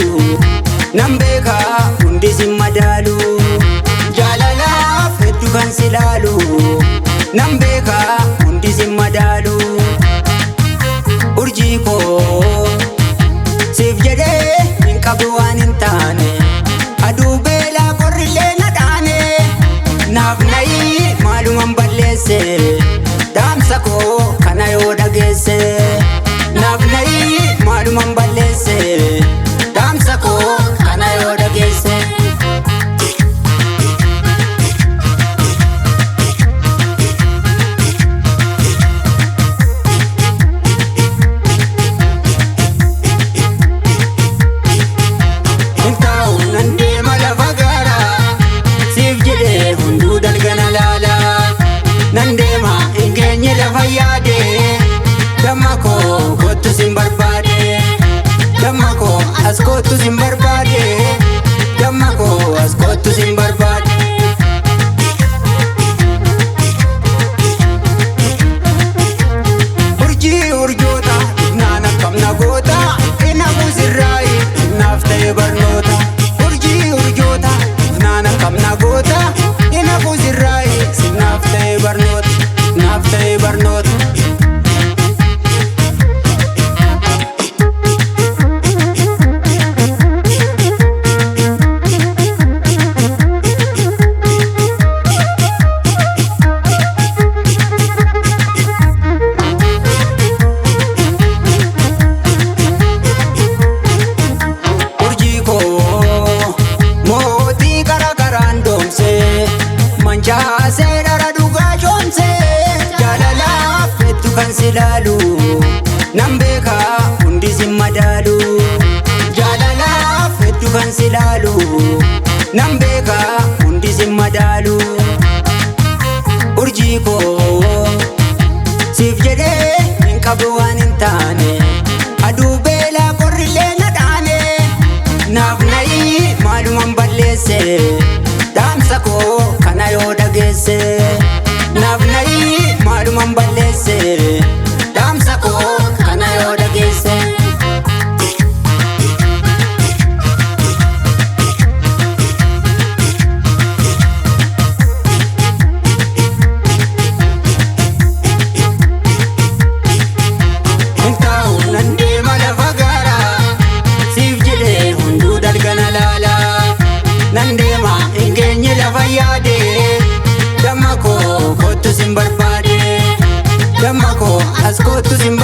silaalu nan beeka hundi sin madaalu jaalalaaf hedduu kan silaalu nan beeka hundi sin madaalu urjii koo siif jedhee hin qabu waan hin taane aduu beelaa qorrillee na dhaane naaf na'i maaluman balleesse dhaamsa koo kana yoo dhageesse naaf na'i maaluman balleesse dhaamsa koo kana yoo dhageesse. As kootu sin barbaade damma koo as kootu sin barbaade. Urjii urjoota naan akkam nagoota ina buusirraayi naaf ta'e barnoota. Urjii urjoota naan akkam nagoota ina buusirraayi naaf ta'e barnoota naaf ta'e barnoota. Manjaasee dara dhugaa joomsee jaalalaaf hedduu kan silaalu nan beeka hundi sin madaalu jaalalaaf hedduu kan silaalu nan beeka hundi sin madaalu urjii koo siif jedhee hin qabu waan hin taane aduu beelaa qorrillee na dhaane naaf na'i maaluman balleesse dhaamsa koo kana yoo dhageesse naaf na'i maaluman balleesse dhaamsa koo kana yoo dhageesse. Intaa'u nan deema lafa gaara siif jedhee hunduu dalgana laala nan deema hin geenye lafa yaade damma koo kootu sin barbaade damma koo as kootu sin